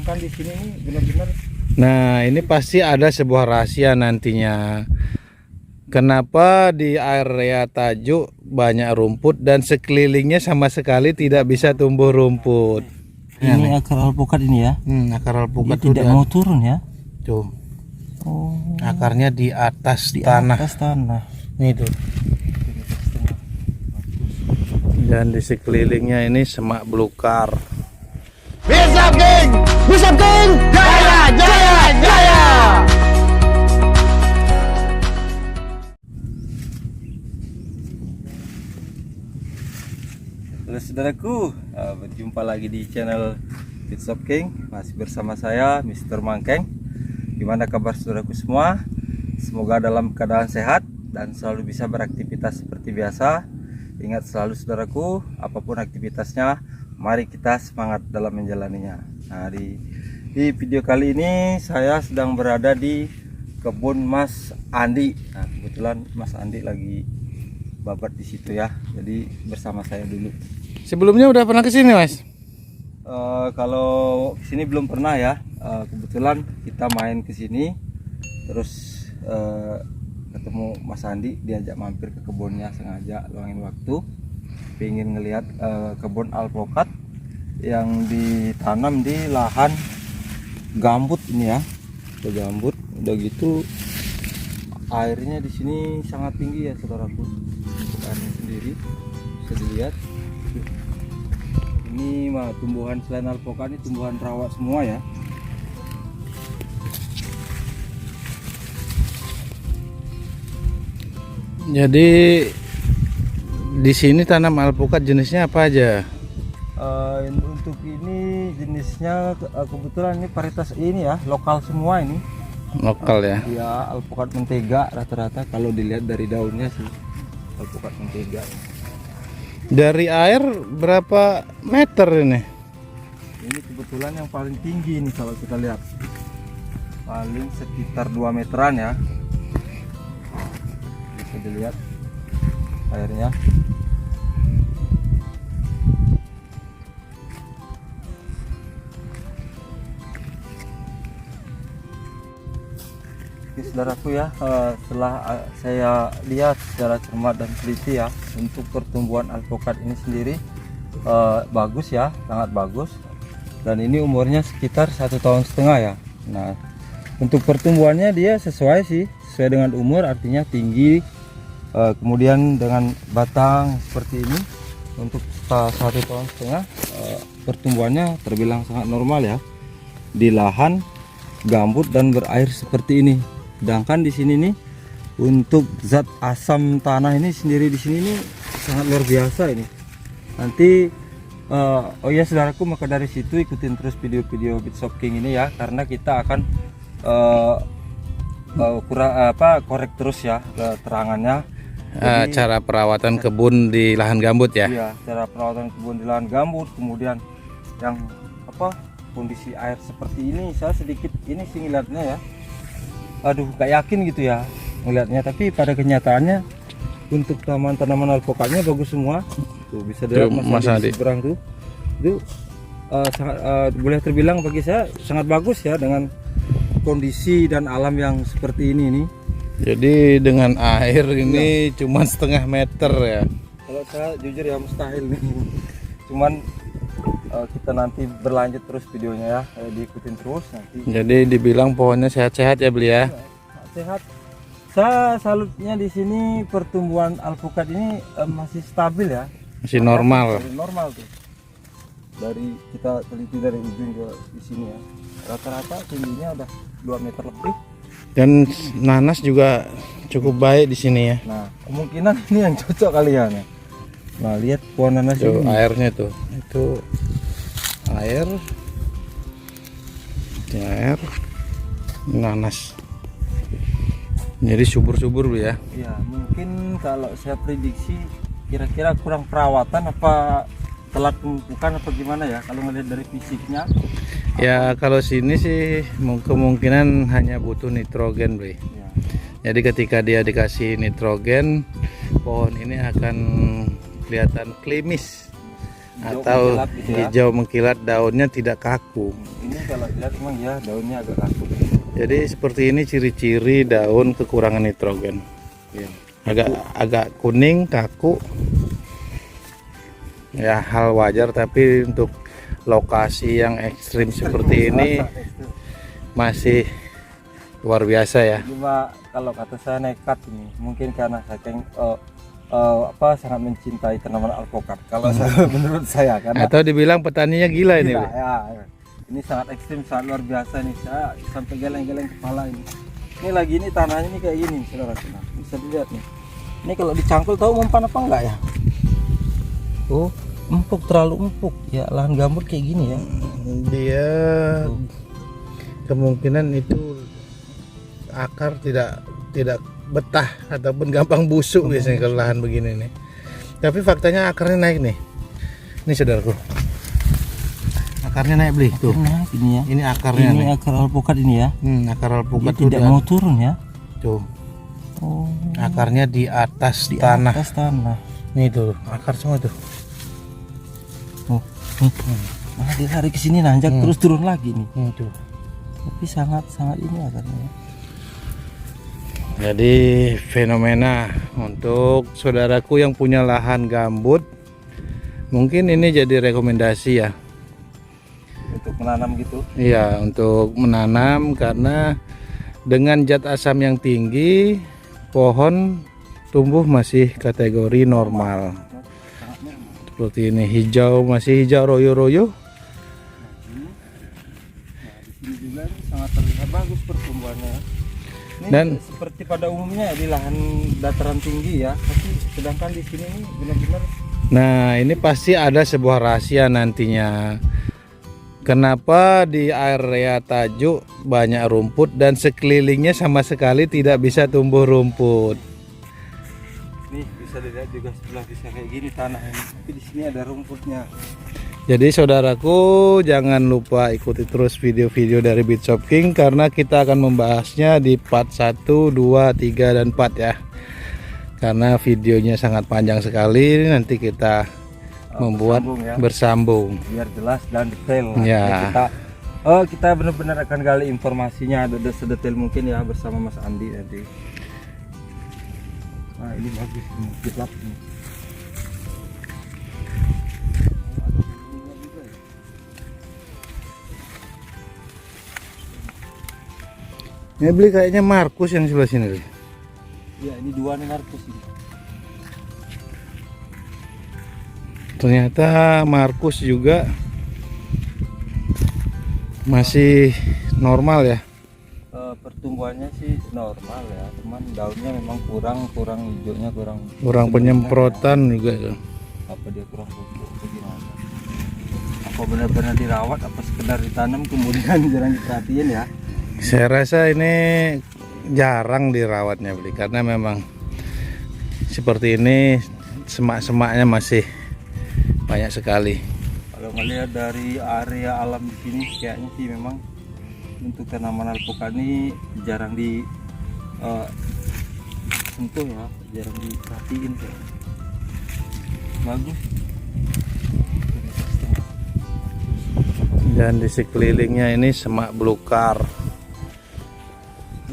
bahkan di sini nih benar-benar. Nah, ini pasti ada sebuah rahasia nantinya. Kenapa di area Tajuk banyak rumput dan sekelilingnya sama sekali tidak bisa tumbuh rumput? Ini akar alpukat ini ya. Akar alpukat Dia tidak mau turun ya. Tuh. Oh, Akarnya di atas di tanah. atas tanah. Nih tuh. Dan di sekelilingnya ini semak belukar. Bisa King! Bisa King! Jaya! Jaya! Jaya! Halo saudaraku, berjumpa lagi di channel Bisa King. Masih bersama saya Mr. Mangkeng. Gimana kabar saudaraku semua? Semoga dalam keadaan sehat dan selalu bisa beraktivitas seperti biasa. Ingat selalu saudaraku, apapun aktivitasnya, mari kita semangat dalam menjalaninya. Nah, di video kali ini saya sedang berada di kebun Mas Andi. Nah, kebetulan Mas Andi lagi babat di situ ya. Jadi bersama saya dulu. Sebelumnya udah pernah ke sini, Mas? Kalau sini belum pernah ya. Kebetulan kita main ke sini, terus ketemu Mas Andi, diajak mampir ke kebunnya, sengaja luangin waktu, pengen ngelihat kebun alpukat yang ditanam di lahan gambut ini ya. Gambut, udah gitu airnya di sini sangat tinggi ya saudaraku. Airnya sendiri bisa dilihat. Ini mah tumbuhan selain alpukat ini tumbuhan rawa semua ya. Jadi di sini tanam alpukat jenisnya apa aja? Untuk ini jenisnya kebetulan ini varietas ini ya, lokal semua ini. Lokal ya. Ya, alpukat mentega rata-rata kalau dilihat dari daunnya sih. Alpukat mentega. Dari air berapa meter ini? Ini kebetulan yang paling tinggi nih kalau kita lihat. Paling sekitar 2 meteran ya. Bisa dilihat airnya. Oke, saudaraku ya, setelah saya lihat secara cermat dan teliti ya, untuk pertumbuhan alpukat ini sendiri bagus ya, sangat bagus. Dan ini umurnya sekitar 1,5 tahun ya. Nah, untuk pertumbuhannya dia sesuai sih, sesuai dengan umur, artinya tinggi. Kemudian dengan batang seperti ini, untuk 1,5 tahun pertumbuhannya terbilang sangat normal ya, di lahan gambut dan berair seperti ini. Sedangkan di sini nih untuk zat asam tanah ini sendiri di sini nih sangat luar biasa ini. Nanti oh ya saudaraku, maka dari situ ikutin terus video-video Bisa King ini ya, karena kita akan korek terus ya keterangannya. Cara perawatan kebun di lahan gambut ya? Iya, cara perawatan kebun di lahan gambut, kemudian yang kondisi air seperti ini. Saya sedikit ini sih ngeliatnya ya, aduh gak yakin gitu ya ngeliatnya, tapi pada kenyataannya untuk tanaman alpukatnya bagus semua. Tuh bisa dilihat Mas Adi seberang tuh, itu sangat boleh terbilang bagi saya sangat bagus ya, dengan kondisi dan alam yang seperti ini nih. Jadi dengan air ini cuma 0,5 meter ya. Kalau saya jujur ya mustahil nih. Cuman kita nanti berlanjut terus videonya ya, diikutin terus nanti. Jadi dibilang pohonnya sehat-sehat ya beli ya? Sehat. Saya salutnya di sini pertumbuhan alpukat ini masih stabil ya. Masih normal. Masih normal tuh. Dari kita teliti dari ujung ke di sini ya. Rata-rata tingginya udah 2 meter lebih. Dan nanas juga cukup baik di sini ya. Nah, kemungkinan ini yang cocok kali ya. Nah, lihat pohon nanas tuh, ini. airnya tuh. Itu air. Ini air. Nanas. Jadi subur-subur ya. Ya, mungkin kalau saya prediksi kira-kira kurang perawatan apa telat pemupukan apa gimana ya kalau ngelihat dari fisiknya. Ya kalau sini sih kemungkinan hanya butuh nitrogen beli. Ya. Jadi ketika dia dikasih nitrogen, pohon ini akan kelihatan klimis, atau mengkilap gitu ya. hijau mengkilat, daunnya tidak kaku. Ini kalau lihat memang ya daunnya agak kaku. Jadi seperti ini ciri-ciri daun kekurangan nitrogen. Iya. Agak kuning, kaku. Ya hal wajar, tapi untuk lokasi yang ekstrim seperti ini masih luar biasa ya. Cuma kalau kata saya nekat ini, mungkin karena saking sangat mencintai tanaman alpukat. Kalau saya menurut saya karena Atau dibilang petaninya gila ini. gila, Bro. ya, ini sangat ekstrim, sangat luar biasa nih. Saya sampai geleng-geleng kepala ini. Ini lagi ini tanahnya ini kayak gini, saudara-saudara. Bisa dilihat nih. Ini kalau dicangkul tahu mempan apa enggak ya? Oh, empuk, terlalu empuk. Ya lahan gambut kayak gini ya. Dia kemungkinan itu akar tidak betah ataupun gampang busuk biasanya kalau lahan begini nih. Tapi faktanya akarnya naik nih. Ini saudaraku. Akarnya naik beli tuh. Nah, ini ya. Ini akarnya Ini nih. akar alpukat ini ya. Akar alpukat Dia tidak mau turun ya. tuh. Oh, Akarnya di atas di tanah. atas tanah. Nih tuh, akar semua tuh. Oh, nih. Nah, dia lari ke sini nanjak terus turun lagi nih. Nih tuh. Tapi sangat ini akarnya. Jadi fenomena untuk saudaraku yang punya lahan gambut, mungkin ini jadi rekomendasi ya. Untuk menanam gitu. Iya, untuk menanam karena dengan zat asam yang tinggi, pohon tumbuh masih kategori normal. Seperti ini, hijau, masih hijau royo-royo. Ini juga ini sangat terlihat bagus pertumbuhannya. Ini Dan- seperti pada umumnya di lahan dataran tinggi ya, tapi sedangkan di sini ini benar-benar Nah, ini pasti ada sebuah rahasia nantinya. Kenapa di area Tajuk banyak rumput dan sekelilingnya sama sekali tidak bisa tumbuh rumput? nih bisa dilihat juga sebelah bisa kayak gini tanah ini, tapi di sini ada rumputnya. Jadi saudaraku, jangan lupa ikuti terus video-video dari Beat Shop King karena kita akan membahasnya di part 1, 2, 3, dan 4 ya. Karena videonya sangat panjang sekali, nanti kita membuat bersambung ya. bersambung. Biar jelas dan detail lah. Ya. Kita benar-benar akan gali informasinya ada sedetail mungkin ya bersama Mas Andi nanti. Nah ini bagus ini kitlap ini. Ini beli kayaknya Markus yang sebelah sini. Beli. Ya ini dua nih Markus ini. Ternyata Markus juga masih normal ya. Pertumbuhannya sih normal ya, cuman daunnya memang kurang hijaunya Kurang penyemprotan juga. apa dia kurang pupuk atau gimana? Apa benar-benar dirawat apa sekedar ditanam kemudian jarang diperhatiin ya? Saya rasa ini jarang dirawatnya beli karena memang seperti ini semak-semaknya masih banyak sekali. Kalau melihat dari area alam di sini kayaknya sih memang untuk tanaman alpukat ini jarang di sentuh ya, jarang diperhatiin kayak. Bagus. Dan di sekelilingnya ini semak belukar.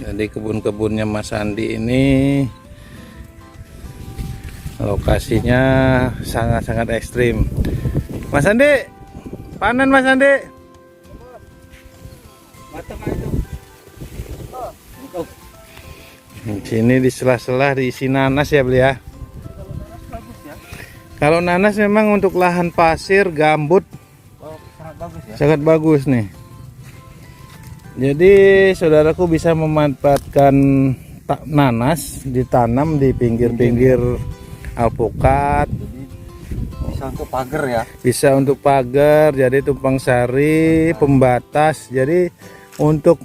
Jadi kebun-kebunnya Mas Andi ini lokasinya sangat-sangat ekstrim. Mas Andi, panen Mas Andi. Di sini di sela-sela diisi nanas ya beli ya. Kalau nanas memang untuk lahan pasir, gambut Sangat bagus ya. sangat bagus nih. Jadi saudaraku bisa memanfaatkan nanas ditanam di pinggir-pinggir alpukat. Jadi bisa untuk pagar ya. Bisa untuk pagar, jadi tumpang sari, pembatas. Jadi untuk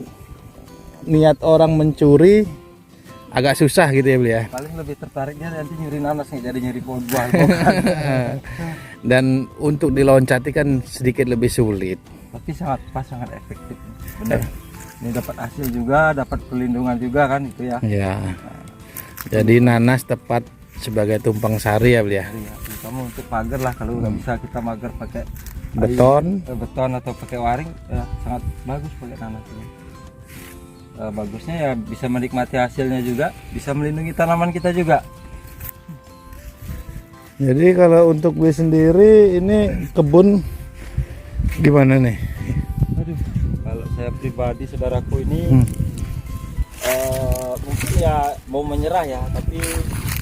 niat orang mencuri agak susah gitu ya beli ya. Paling lebih tertariknya nanti nyuri nanas nih, jadi nyuri pohon buah alpukat. Dan untuk diloncati kan sedikit lebih sulit. Tapi sangat pas, sangat efektif. Benar. Ini dapat hasil juga, dapat perlindungan juga kan itu ya. Ya. Jadi nanas tepat sebagai tumpang sari ya beli ya. Iya, terutama untuk pagar lah. Kalau nggak bisa kita magar pakai Beton. beton atau pakai waring, ya sangat bagus pakai nanas ini. Bagusnya ya bisa menikmati hasilnya juga, bisa melindungi tanaman kita juga. Jadi kalau untuk beli sendiri ini kebun gimana nih? Aduh, kalau saya pribadi saudaraku ini mungkin ya mau menyerah ya, tapi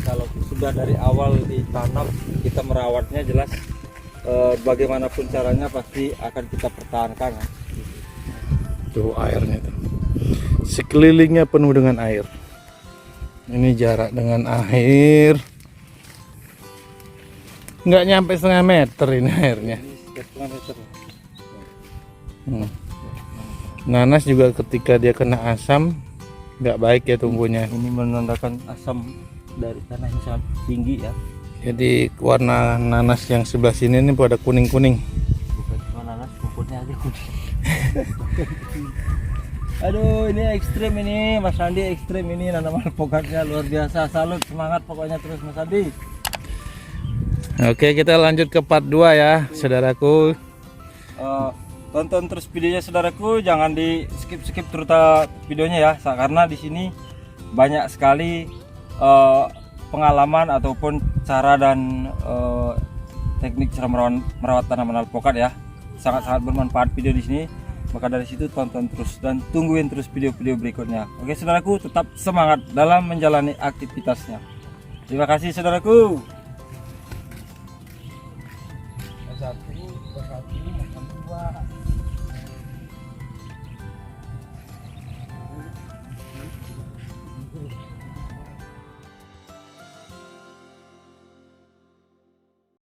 kalau sudah dari awal ditanam kita merawatnya jelas bagaimanapun caranya pasti akan kita pertahankan. Tuh airnya tuh. Sekelilingnya penuh dengan air. Ini jarak dengan air nggak nyampe setengah meter ini airnya. Nanas juga ketika dia kena asam nggak baik ya tumbuhnya. Ini menandakan asam dari tanah yang sangat tinggi ya. Jadi warna nanas yang sebelah sini ini pada kuning-kuning. Bukan cuma nanas, rumputnya aja kuning. Aduh, ini ekstrim ini Mas Andi, ekstrim ini nanam alpukatnya luar biasa. Salut, semangat pokoknya terus Mas Andi. Oke, kita lanjut ke part 2 ya, saudaraku. Tonton terus videonya saudaraku, jangan di skip terutama videonya ya, karena di sini banyak sekali pengalaman ataupun cara dan teknik cara merawat tanaman alpukat ya. Sangat-sangat bermanfaat video di sini. Maka dari situ tonton terus dan tungguin terus video-video berikutnya. Oke saudaraku, tetap semangat dalam menjalani aktivitasnya. Terima kasih saudaraku. Satu, dua,